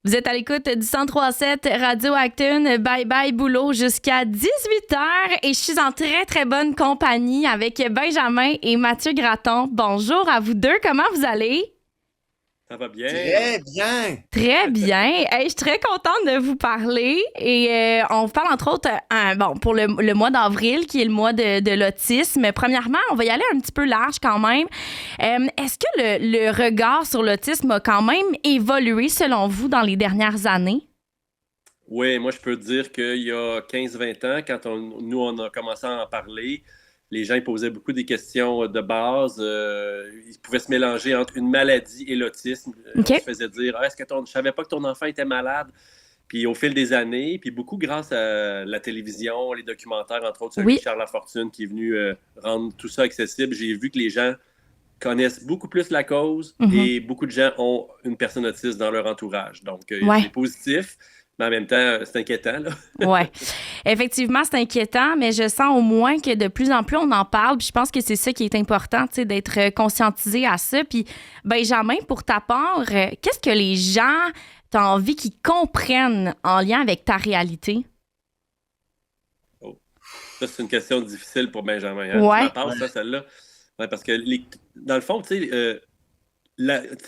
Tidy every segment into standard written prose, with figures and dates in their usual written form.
Vous êtes à l'écoute du 103.7 Radio Acton. Bye bye boulot jusqu'à 18h et je suis en très très bonne compagnie avec Benjamin et Mathieu Gratton. Bonjour à vous deux, comment vous allez? Ça va bien? Très bien. Très bien. Hey, je suis très contente de vous parler et on vous parle entre autres pour le mois d'avril qui est le mois de l'autisme. Premièrement, on va y aller un petit peu large quand même. Est-ce que le regard sur l'autisme a quand même évolué selon vous dans les dernières années? Oui, moi je peux te dire qu'il y a 15-20 ans, quand on a commencé à en parler, les gens ils posaient beaucoup des questions de base. Ils pouvaient se mélanger entre une maladie et l'autisme. On OK. se faisait dire, ah, je savais pas que ton enfant était malade. Puis au fil des années, puis beaucoup grâce à la télévision, les documentaires, entre autres celui de Oui. Charles Lafortune qui est venu rendre tout ça accessible, j'ai vu que les gens connaissent beaucoup plus la cause Mhm. et beaucoup de gens ont une personne autiste dans leur entourage. Donc, c'est Ouais. positif, mais en même temps, c'est inquiétant, là. Ouais. Effectivement, c'est inquiétant, mais je sens au moins que de plus en plus on en parle. Puis je pense que c'est ça qui est important, tu sais, d'être conscientisé à ça. Puis Benjamin, pour ta part, qu'est-ce que les gens t'ont envie qu'ils comprennent en lien avec ta réalité? Oh. Ça, c'est une question difficile pour Benjamin. Hein? Tu Ouais. la passes, ça, celle-là? Ouais, parce que, dans le fond, tu sais,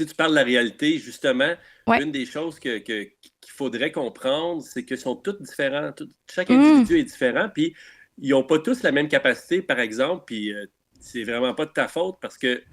tu parles de la réalité, justement. Ouais. Une des choses qu'il faudrait comprendre, c'est qu'ils sont tous différents. Chaque Mmh. individu est différent, puis ils n'ont pas tous la même capacité, par exemple, puis c'est vraiment pas de ta faute parce que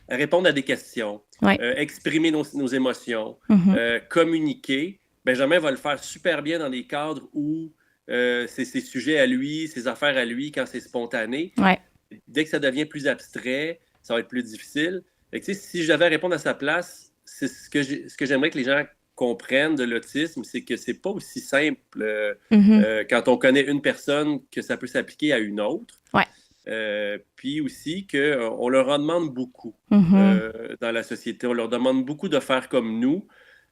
répondre à des questions, Ouais. exprimer nos émotions, Mhm. communiquer, Benjamin va le faire super bien dans des cadres où c'est ses sujets à lui, ses affaires à lui, quand c'est spontané. Ouais. Dès que ça devient plus abstrait, ça va être plus difficile. Fait que, tu sais, si j'avais à répondre à sa place, c'est ce que j'aimerais que les gens comprennent de l'autisme, c'est que c'est pas aussi simple Mhm. quand on connaît une personne que ça peut s'appliquer à une autre. Ouais. Puis aussi qu'on leur en demande beaucoup Mhm. dans la société. On leur demande beaucoup de faire comme nous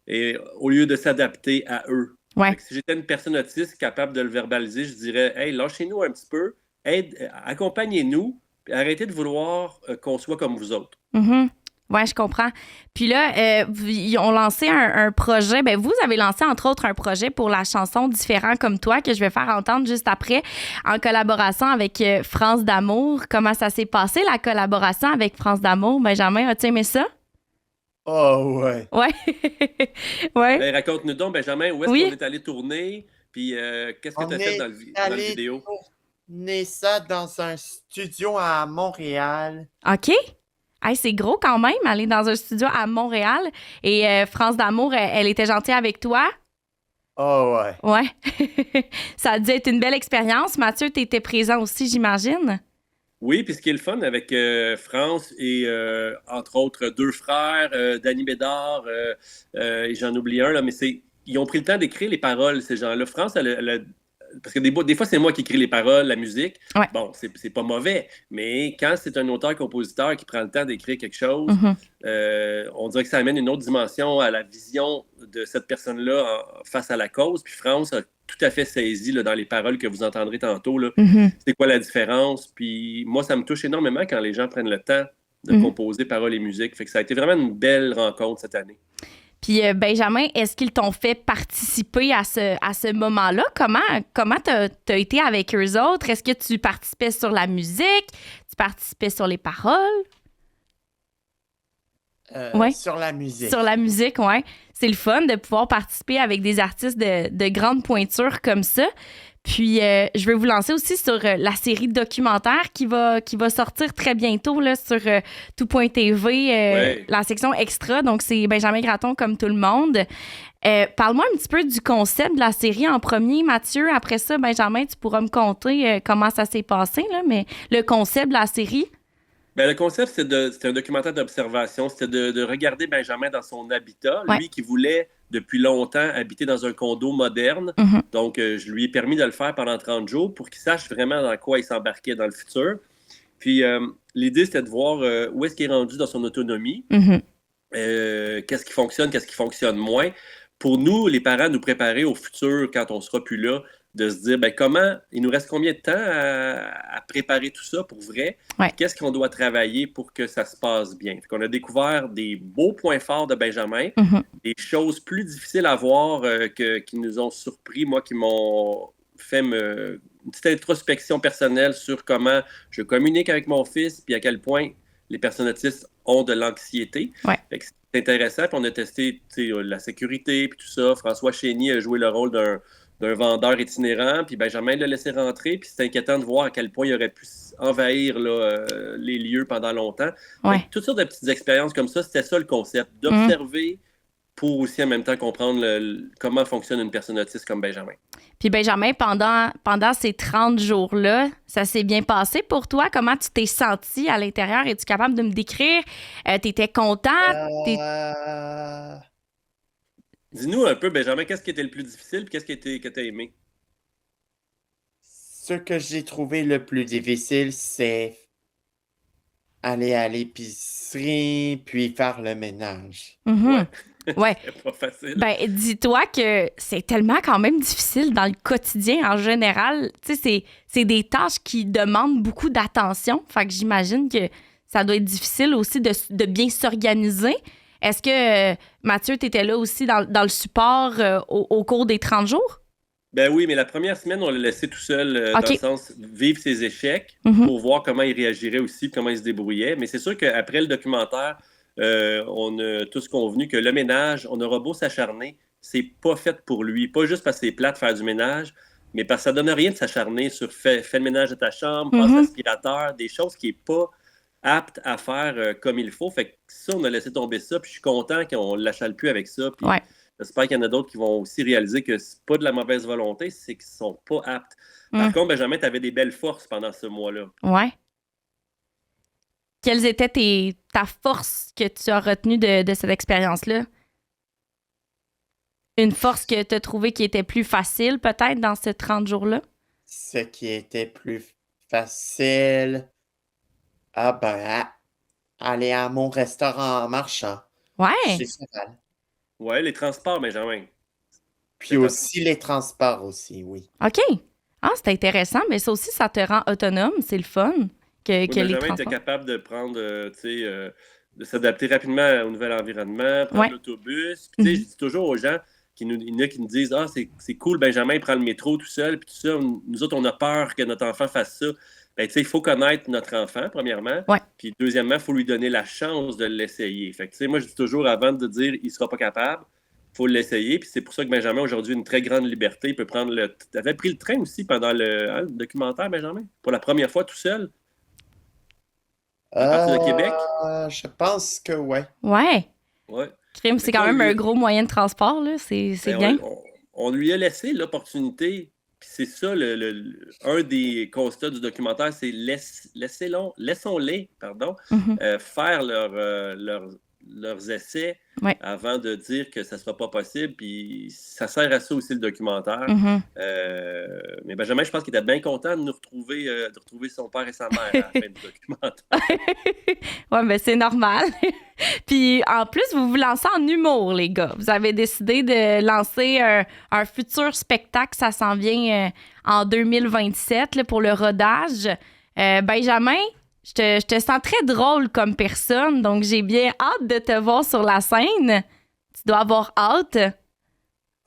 et au lieu de s'adapter à eux. Fait Ouais. que si j'étais une personne autiste capable de le verbaliser, je dirais, hey, lâchez-nous un petit peu, accompagnez-nous, puis arrêtez de vouloir qu'on soit comme vous autres. Mhm. Ouais, je comprends. Puis là, ils ont lancé un projet. Ben, vous avez lancé, entre autres, un projet pour la chanson Différent comme toi que je vais faire entendre juste après en collaboration avec France d'Amour. Comment ça s'est passé, la collaboration avec France d'Amour? Benjamin, as-tu aimé ça? Oh, ouais. Ouais. Ouais. Ben, raconte-nous donc, Benjamin, où est-ce qu'on Oui. est allé tourner, puis qu'est-ce que tu On as fait est dans le allé vidéo? tourner ça dans un studio à Montréal. OK. Hey, c'est gros quand même, aller dans un studio à Montréal. Et France d'Amour, elle était gentille avec toi? Oh, ouais. Ouais. Ça a dû être une belle expérience. Mathieu, tu étais présent aussi, j'imagine? Oui, puis ce qui est le fun avec France et entre autres deux frères, Danny Bédard, et j'en oublie un, là, mais ils ont pris le temps d'écrire les paroles, ces gens-là. France, parce que des fois, c'est moi qui écris les paroles, la musique. Ouais. Bon, c'est pas mauvais, mais quand c'est un auteur-compositeur qui prend le temps d'écrire quelque chose, Mhm. on dirait que ça amène une autre dimension à la vision de cette personne-là face à la cause. Puis France a tout à fait saisi là, dans les paroles que vous entendrez tantôt, là, Mhm. c'est quoi la différence. Puis moi, ça me touche énormément quand les gens prennent le temps de Mhm. composer paroles et musique. Fait que ça a été vraiment une belle rencontre cette année. Puis Benjamin, est-ce qu'ils t'ont fait participer à ce moment-là? Comment t'as été avec eux autres? Est-ce que tu participais sur la musique? Tu participais sur les paroles? Ouais. Sur la musique. Sur la musique, ouais. C'est le fun de pouvoir participer avec des artistes de grande pointure comme ça. Puis, je vais vous lancer aussi sur la série de documentaires qui va sortir très bientôt là, sur tout.tv, Ouais. la section extra. Donc, c'est Benjamin Gratton comme tout le monde. Parle-moi un petit peu du concept de la série en premier, Mathieu. Après ça, Benjamin, tu pourras me conter comment ça s'est passé, là, mais le concept de la série. Ben, le concept, c'était un documentaire d'observation. C'était de regarder Benjamin dans son habitat. Ouais. Lui qui voulait depuis longtemps habiter dans un condo moderne. Mhm. Donc, je lui ai permis de le faire pendant 30 jours pour qu'il sache vraiment dans quoi il s'embarquait dans le futur. Puis, l'idée, c'était de voir où est-ce qu'il est rendu dans son autonomie. Mhm. Qu'est-ce qui fonctionne moins, pour nous, les parents, nous préparer au futur quand on sera plus là, de se dire, ben comment, il nous reste combien de temps à préparer tout ça pour vrai? Ouais. Qu'est-ce qu'on doit travailler pour que ça se passe bien? Fait qu'on a découvert des beaux points forts de Benjamin, des choses plus difficiles à voir qui nous ont surpris, moi, qui m'ont fait une petite introspection personnelle sur comment je communique avec mon fils, puis à quel point les personnes autistes ont de l'anxiété. Ouais. Fait que c'est intéressant, puis on a testé la sécurité, puis tout ça. François Chénier a joué le rôle d'un vendeur itinérant, puis Benjamin l'a laissé rentrer, puis c'est inquiétant de voir à quel point il aurait pu envahir les lieux pendant longtemps. Ouais. Toutes sortes de petites expériences comme ça, c'était ça le concept, d'observer pour aussi en même temps comprendre comment fonctionne une personne autiste comme Benjamin. Puis Benjamin, pendant ces 30 jours-là, ça s'est bien passé pour toi? Comment tu t'es senti à l'intérieur? Es-tu capable de me décrire? T'étais content? Dis-nous un peu, Benjamin, qu'est-ce qui était le plus difficile et qu'est-ce que tu as aimé? Ce que j'ai trouvé le plus difficile, c'est aller à l'épicerie puis faire le ménage. Ouais. C'est pas facile. Ben, dis-toi que c'est tellement quand même difficile dans le quotidien en général. Tu sais, c'est des tâches qui demandent beaucoup d'attention. Fait que j'imagine que ça doit être difficile aussi de bien s'organiser. Est-ce que, Mathieu, tu étais là aussi dans le support au cours des 30 jours? Ben oui, mais la première semaine, on l'a laissé tout seul, dans le sens vivre ses échecs pour voir comment il réagirait aussi, comment il se débrouillait. Mais c'est sûr qu'après le documentaire, on a tous convenu que le ménage, on aura beau s'acharner, c'est pas fait pour lui. Pas juste parce que c'est plate de faire du ménage, mais parce que ça donne rien de s'acharner sur fais le ménage de ta chambre, passe l'aspirateur, des choses qui n'est pas apte à faire comme il faut. Fait que ça, on a laissé tomber ça, puis je suis content qu'on ne l'achale plus avec ça. Puis j'espère qu'il y en a d'autres qui vont aussi réaliser que c'est pas de la mauvaise volonté, c'est qu'ils sont pas aptes. Par contre, Benjamin, tu avais des belles forces pendant ce mois-là. Ouais. Quelles étaient ta force que tu as retenue de cette expérience-là? Une force que tu as trouvée qui était plus facile, peut-être, dans ces 30 jours-là? Ce qui était plus facile... aller à mon restaurant en marchant. Ouais. C'est génial. Ouais, les transports, Benjamin. Puis aussi les transports aussi, oui. OK. Ah, c'est intéressant, mais ça aussi, ça te rend autonome. C'est le fun que les Benjamin transports. était capable de prendre, de s'adapter rapidement au nouvel environnement, prendre l'autobus. Puis, je dis toujours aux gens, il y en a qui nous disent « Ah, c'est cool, Benjamin prend le métro tout seul, puis tout ça. Nous autres, on a peur que notre enfant fasse ça. » Ben, il faut connaître notre enfant, premièrement. Puis, deuxièmement, il faut lui donner la chance de l'essayer. Fait que, moi, je dis toujours, avant de dire « il sera pas capable », il faut l'essayer. Puis, c'est pour ça que Benjamin, aujourd'hui, a une très grande liberté. Il peut prendre Tu avais pris le train aussi pendant le documentaire, Benjamin? Pour la première fois, tout seul? À partir de Québec? Je pense que ouais. Ouais. Crime, c'est quand même un gros moyen de transport, là. C'est bien. On lui a laissé l'opportunité. Puis c'est ça, un des constats du documentaire, c'est laissons-les faire leurs essais avant de dire que ça ne sera pas possible. Puis ça sert à ça aussi, le documentaire. Mais Benjamin, je pense qu'il était bien content de nous retrouver, de retrouver son père et sa mère à la fin du documentaire. Oui, mais c'est normal. Puis en plus, vous lancez en humour, les gars. Vous avez décidé de lancer un futur spectacle. Ça s'en vient en 2027 là, pour le rodage. Benjamin, je te sens très drôle comme personne, donc j'ai bien hâte de te voir sur la scène. Tu dois avoir hâte.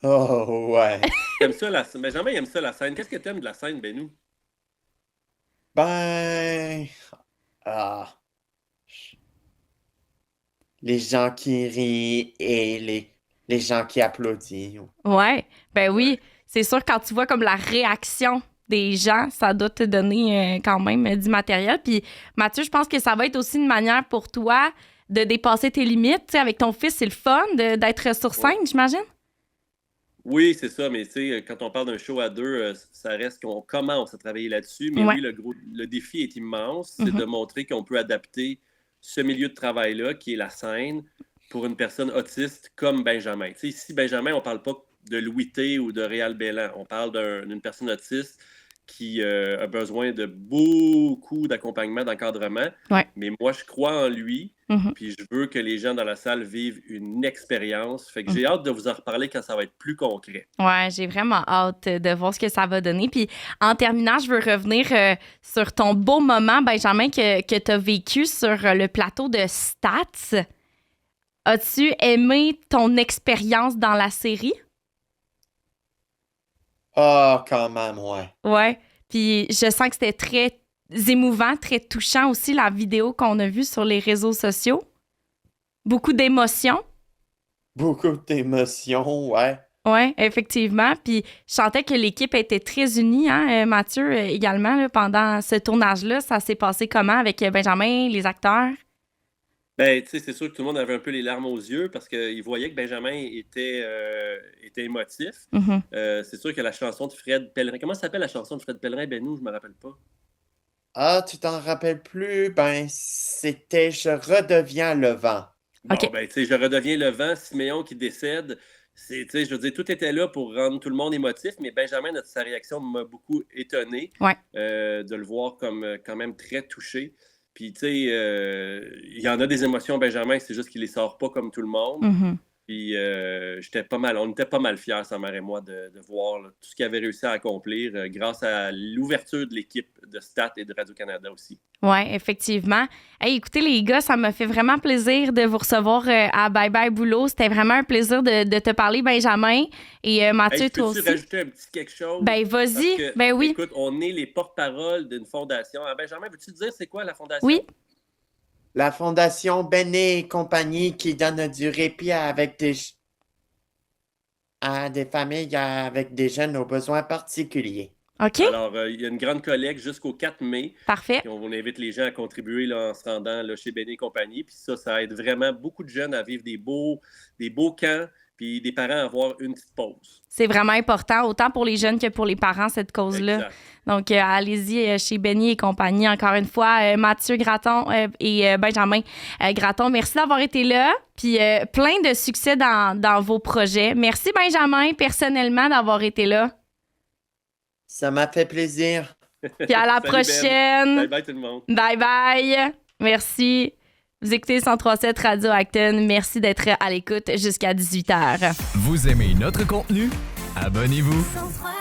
Oh, ouais. Benjamin aime ça, la scène. Qu'est-ce que tu aimes de la scène, Benou? Les gens qui rient et les gens qui applaudissent. Ouais, ben oui. C'est sûr, quand tu vois comme la réaction des gens, ça doit te donner quand même du matériel. Puis Mathieu, je pense que ça va être aussi une manière pour toi de dépasser tes limites. Tu sais, avec ton fils, c'est le fun d'être sur scène, j'imagine? Oui, c'est ça, mais tu sais, quand on parle d'un show à deux, ça reste qu'on commence à travailler là-dessus. Mais oui, le défi est immense. C'est de montrer qu'on peut adapter ce milieu de travail-là, qui est la scène, pour une personne autiste comme Benjamin. Tu sais, ici, Benjamin, on ne parle pas de Louis T ou de Réal Bellan. On parle d'une personne autiste qui a besoin de beaucoup d'accompagnement, d'encadrement. Mais moi, je crois en lui. Puis je veux que les gens dans la salle vivent une expérience. Fait que j'ai hâte de vous en reparler quand ça va être plus concret. Ouais, j'ai vraiment hâte de voir ce que ça va donner. Puis en terminant, je veux revenir sur ton beau moment, Benjamin, que tu as vécu sur le plateau de Stats. As-tu aimé ton expérience dans la série? Oh, quand même, ouais. Ouais. Puis je sens que c'était très émouvant, très touchant aussi, la vidéo qu'on a vue sur les réseaux sociaux. Beaucoup d'émotions. Beaucoup d'émotions, ouais. Oui, effectivement. Puis je sentais que l'équipe était très unie, hein, Mathieu, également, là, pendant ce tournage-là. Ça s'est passé comment avec Benjamin, les acteurs? Ben, tu sais, c'est sûr que tout le monde avait un peu les larmes aux yeux parce qu'il voyait que Benjamin était émotif. C'est sûr que la chanson de Fred Pellerin... Comment s'appelle la chanson de Fred Pellerin? Ben nous, je me rappelle pas. Ah, tu t'en rappelles plus? Ben, c'était « Je redeviens le vent ». Bon, OK. ben, tu sais, je redeviens le vent, Siméon qui décède. Tu sais, je veux dire, tout était là pour rendre tout le monde émotif, mais Benjamin, sa réaction m'a beaucoup étonné Ouais. de le voir comme quand même très touché. Puis, tu sais, il y en a des émotions, Benjamin, c'est juste qu'il les sort pas comme tout le monde. Puis, on était pas mal fiers, sa mère et moi, de voir là, tout ce qu'il avait réussi à accomplir grâce à l'ouverture de l'équipe de Stat et de Radio-Canada aussi. Oui, effectivement. Hey, écoutez, les gars, ça m'a fait vraiment plaisir de vous recevoir à Bye Bye Boulot. C'était vraiment un plaisir de te parler, Benjamin. Et Mathieu, toi aussi. Peux-tu rajouter un petit quelque chose? Ben, vas-y. Que, ben oui. Écoute, on est les porte-parole d'une fondation. Benjamin, veux-tu dire c'est quoi la fondation? Oui. La Fondation Bennet et compagnie qui donne du répit à des familles avec des jeunes aux besoins particuliers. OK. Alors, il y a une grande collecte jusqu'au 4 mai. Parfait. Puis on invite les gens à contribuer là, en se rendant là, chez Bennet et compagnie. Puis ça aide vraiment beaucoup de jeunes à vivre des beaux camps, puis des parents à avoir une petite pause. C'est vraiment important, autant pour les jeunes que pour les parents, cette cause-là. Exact. Donc, allez-y chez Benny et compagnie. Encore une fois, Mathieu Gratton et Benjamin Gratton, merci d'avoir été là. Puis, plein de succès dans vos projets. Merci, Benjamin, personnellement, d'avoir été là. Ça m'a fait plaisir. Puis à la prochaine. Bye bye tout le monde. Bye bye. Merci. Vous écoutez 103.7 Radio Acton. Merci d'être à l'écoute jusqu'à 18h. Vous aimez notre contenu? Abonnez-vous. 103.